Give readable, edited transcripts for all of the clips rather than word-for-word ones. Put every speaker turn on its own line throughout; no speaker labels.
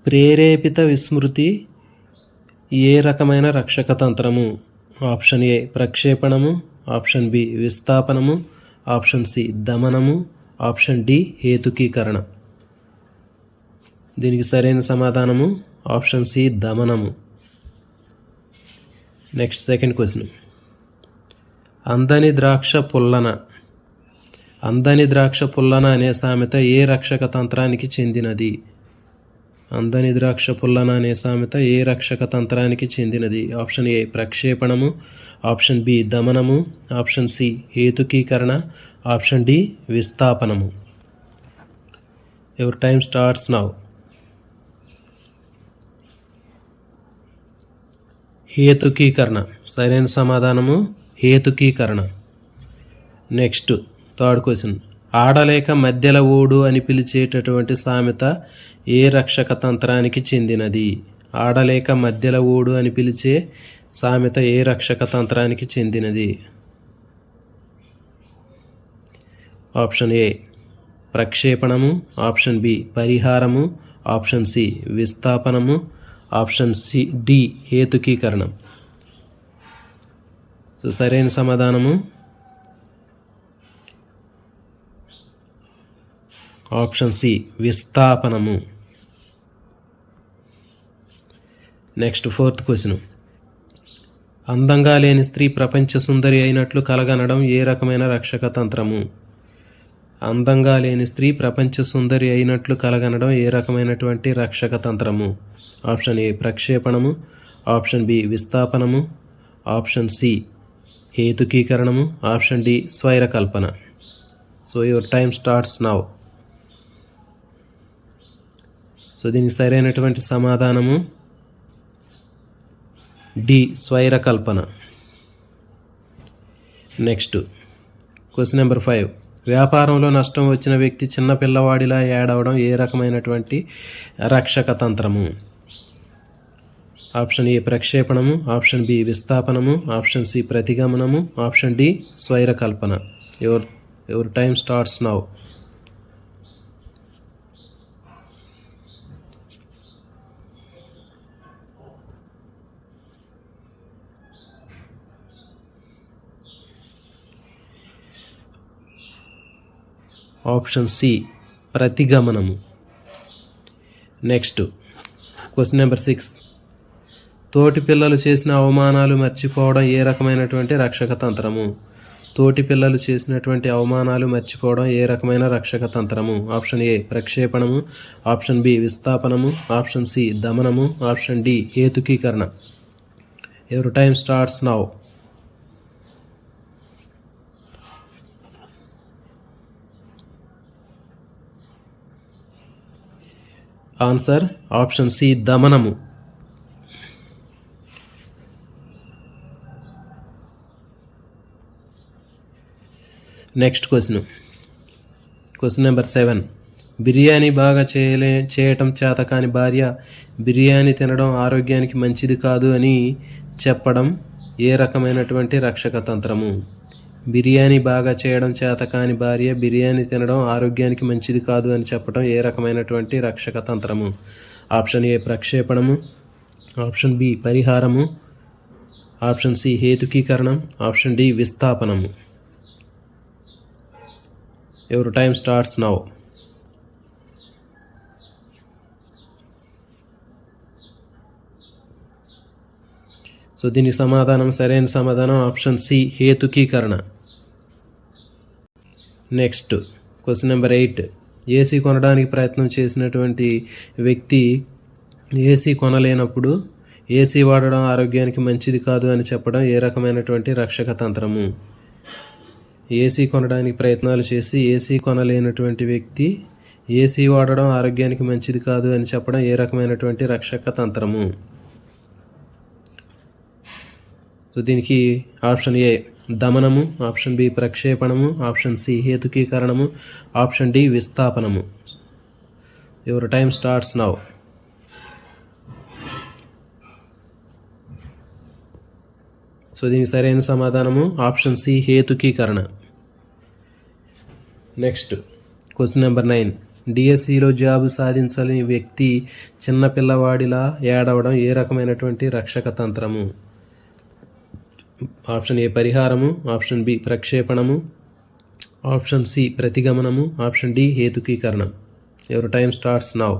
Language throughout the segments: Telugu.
ప్రేరేపిత విస్మృతి ఏ రకమైన రక్షక తంత్రము? ఆప్షన్ ఏ ప్రక్షేపణము, ఆప్షన్ బి విస్థాపనము, ఆప్షన్ సి దమనము, ఆప్షన్ డి హేతుకీకరణ. దీనికి సరైన సమాధానము ఆప్షన్ సి దమనము. Next second question. అందని ద్రాక్ష పుల్లన. అందని ద్రాక్ష పుల్లన అనే సామెత ఏ రక్షక తంత్రానికి చెందినది? అందని ద్రాక్ష పుల్లన అనే సామెత ఏ రక్షక తంత్రానికి చెందినది? ఆప్షన్ ఏ ప్రక్షేపణము, ఆప్షన్ బి దమనము, ఆప్షన్ సి హేతుకీకరణ, ఆప్షన్ డి విస్థాపనము. Your time starts now. హేతుకీకరణ సరైన సమాధానము హేతుకీకరణ. Next third question. ఆడలేక మధ్యల ఓడు అని పిలిచేటటువంటి సామెత ఏ రక్షక తంత్రానికి చెందినది? ఆడలేక మధ్యల ఓడు అని పిలిచే సామెత ఏ రక్షక తంత్రానికి చెందినది? ఆప్షన్ ఏ ప్రక్షేపణము, ఆప్షన్ బి పరిహారము, ఆప్షన్ సి విస్థాపనము, ఆప్షన్ సి డి హేతుకీకరణం. సో సరైన సమాధానము ఆప్షన్ సి విస్థాపనము. Next fourth question. అందంగా లేని స్త్రీ ప్రపంచ సుందరి అయినట్లు కలగనడం ఏ రకమైన రక్షక తంత్రము? అందంగా లేని స్త్రీ ప్రపంచ సుందరి అయినట్లు కలగనడం ఏ రకమైనటువంటి రక్షక తంత్రము? ఆప్షన్ ఏ ప్రక్షేపణము, ఆప్షన్ బి విస్థాపనము, ఆప్షన్ సి హేతుకీకరణము, ఆప్షన్ డి స్వైరకల్పన. So your time starts now. So దీనికి సరైనటువంటి సమాధానము డి స్వైరకల్పన. Next question number 5. వ్యాపారంలో నష్టం వచ్చిన వ్యక్తి చిన్న పిల్లవాడిలా ఏడవడం ఏ రకమైనటువంటి రక్షక తంత్రము? ఆప్షన్ ఏ ప్రక్షేపణము, ఆప్షన్ బి విస్థాపనము, ఆప్షన్ సి ప్రతిగమనము, ఆప్షన్ డి స్వైరకల్పన. Your time starts now. Option C ప్రతిగమనము. Next question number 6. తోటి పిల్లలు చేసిన అవమానాలు మర్చిపోవడం ఏ రకమైనటువంటి రక్షక తంత్రము? తోటి పిల్లలు చేసినటువంటి అవమానాలు మర్చిపోవడం ఏ రకమైన రక్షక తంత్రము? ఆప్షన్ ఏ ప్రక్షేపణము, ఆప్షన్ బి విస్థాపనము, ఆప్షన్ సి దమనము, ఆప్షన్ డి హేతుకీకరణ. Your time starts now. Answer option C దమనము. Next question number 7. బిర్యానీ బాగా చేయటం చేతకాని భార్య బిర్యానీ తినడం ఆరోగ్యానికి మంచిది కాదు అని చెప్పడం ఏ రకమైనటువంటి రక్షక తంత్రము? బిర్యానీ బాగా చేయడం చేతకాని భార్య బిర్యానీ తినడం ఆరోగ్యానికి మంచిది కాదు అని చెప్పడం ఏ రకమైనటువంటి రక్షక తంత్రము? ఆప్షన్ ఏ ప్రక్షేపణము, ఆప్షన్ బి పరిహారము, ఆప్షన్ సి హేతుకీకరణం, ఆప్షన్ డి విస్థాపనము. Your time starts now. So దీనికి సరైన సమాధానం ఆప్షన్ సి హేతుకీకరణ. Next question number 8. ఏసీ కొనడానికి ప్రయత్నం చేసినటువంటి వ్యక్తి ఏసీ కొనలేనప్పుడు ఏసీ వాడడం ఆరోగ్యానికి మంచిది కాదు అని చెప్పడం ఏ రకమైనటువంటి రక్షక తంత్రము? ఏసీ కొనడానికి ప్రయత్నాలు చేసి ఏసీ కొనలేనటువంటి వ్యక్తి ఏసీ వాడడం ఆరోగ్యానికి మంచిది కాదు అని చెప్పడం ఏ రకమైనటువంటి రక్షక తంత్రము? సో దీనికి ఆప్షన్ ఏ దమనము, ఆప్షన్ బి ప్రక్షేపణము, ఆప్షన్ సి హేతుకీకరణము, ఆప్షన్ డి విస్థాపనము. Your time starts now. So దీనికి సరైన సమాధానము ఆప్షన్ సి హేతుకీకరణ. Next question number 9. డిఎస్సిలో జాబు సాధించలేని వ్యక్తి చిన్న పిల్లవాడిలా ఏడవడం ఏ రకమైనటువంటి రక్షక తంత్రము? ఆప్షన్ ఏ పరిహారము, ఆప్షన్ బి ప్రక్షేపణము, ఆప్షన్ సి ప్రతిగమనము, ఆప్షన్ డి హేతుకీకరణం. Your time starts now.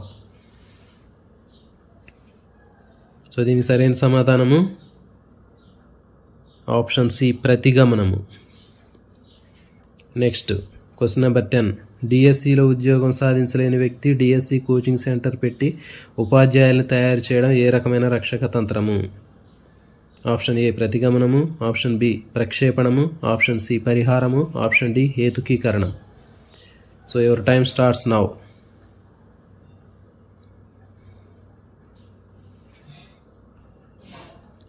So దీనికి సరైన సమాధానము ఆప్షన్ సి ప్రతిగమనము. Next question number 10. డిఎస్సిలో ఉద్యోగం సాధించలేని వ్యక్తి డిఎస్సి కోచింగ్ సెంటర్ పెట్టి ఉపాధ్యాయులను తయారు చేయడం ఏ రకమైన రక్షక తంత్రము? ఆప్షన్ ఏ ప్రతిగమనము, ఆప్షన్ బి ప్రక్షేపణము, ఆప్షన్ సి పరిహారము, ఆప్షన్ డి హేతుకీకరణం. So your time starts now.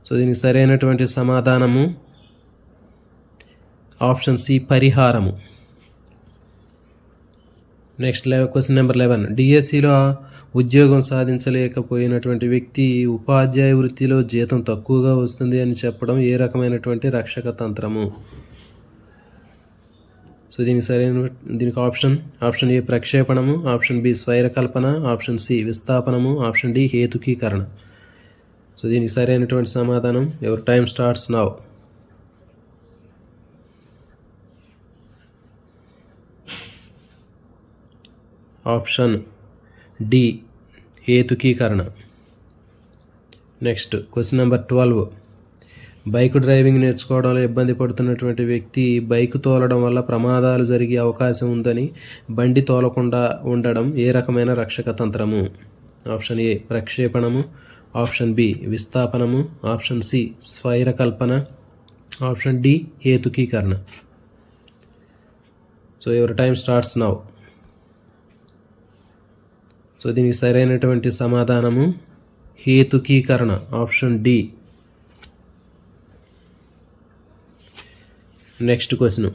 So దీనికి సరైనటువంటి సమాధానము ఆప్షన్ సి పరిహారము. Next question number 11. డిఎస్సిలో ఉద్యోగం సాధించలేకపోయినటువంటి వ్యక్తి ఉపాధ్యాయ వృత్తిలో జీతం తక్కువగా వస్తుంది అని చెప్పడం ఏ రకమైనటువంటి రక్షక తంత్రము? సో దీనికి ఆప్షన్ ఏ ప్రక్షేపణము, ఆప్షన్ బి స్వైరకల్పన, ఆప్షన్ సి విస్థాపనము, ఆప్షన్ డి హేతుకీకరణ. సో దీనికి సరైనటువంటి సమాధానం your time starts now. Option D హేతుకీకరణ. Next question number 12. Bike driving నేర్చుకోవడంలో ఇబ్బంది పడుతున్నటువంటి వ్యక్తి బైక్ తోలడం వల్ల ప్రమాదాలు జరిగే అవకాశం ఉందని బండి తోలకుండా ఉండడం ఏ రకమైన రక్షక తంత్రము? ఆప్షన్ ఏ ప్రక్షేపణము, ఆప్షన్ బి విస్థాపనము, ఆప్షన్ సి స్వైరకల్పన, ఆప్షన్ డి హేతుకీకరణ. So your time starts now. So దీనికి సరైనటువంటి సమాధానము హేతుకీకరణ, ఆప్షన్ డి. Next question.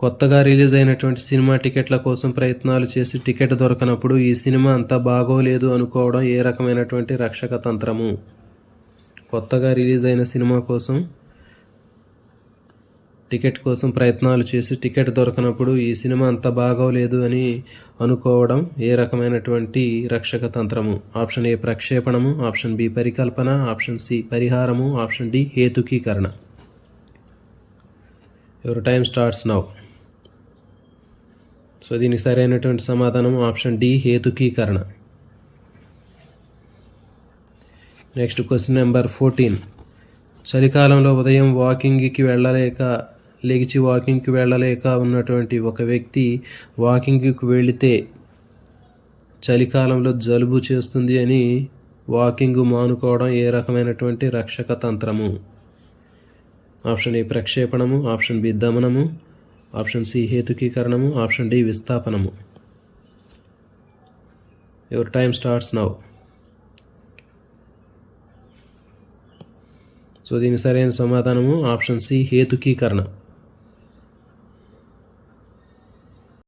కొత్తగా రిలీజ్ అయినటువంటి సినిమా టికెట్ల కోసం ప్రయత్నాలు చేసి టికెట్ దొరకనప్పుడు ఈ సినిమా అంతా బాగోలేదు అనుకోవడం ఏ రకమైనటువంటి రక్షక తంత్రము? కొత్తగా రిలీజ్ అయిన సినిమా కోసం టికెట్ కోసం ప్రయత్నాలు చేసి టికెట్ దొరకనప్పుడు ఈ సినిమా అంత బాగోలేదు అని అనుకోవడం ఏ రకమైనటువంటి రక్షక తంత్రము? ఆప్షన్ ఏ ప్రక్షేపణము, ఆప్షన్ బి పరికల్పన, ఆప్షన్ సి పరిహారము, ఆప్షన్ డి హేతుకీకరణ. Your time starts now. So దీనికి సరైనటువంటి సమాధానం ఆప్షన్ డి హేతుకీకరణ. Next question number 14. చలికాలంలో ఉదయం లేచి వాకింగ్కి వెళ్ళలేక ఉన్నటువంటి ఒక వ్యక్తి వాకింగ్కి వెళితే చలికాలంలో జలుబు చేస్తుంది అని వాకింగ్ మానుకోవడం ఏ రకమైనటువంటి రక్షక తంత్రము? ఆప్షన్ ఏ ప్రక్షేపణము, ఆప్షన్ బి దమనము, ఆప్షన్ సి హేతుకీకరణము, ఆప్షన్ డి విస్థాపనము. Your time starts now. So దీని సరైన సమాధానము ఆప్షన్ సి హేతుకీకరణ.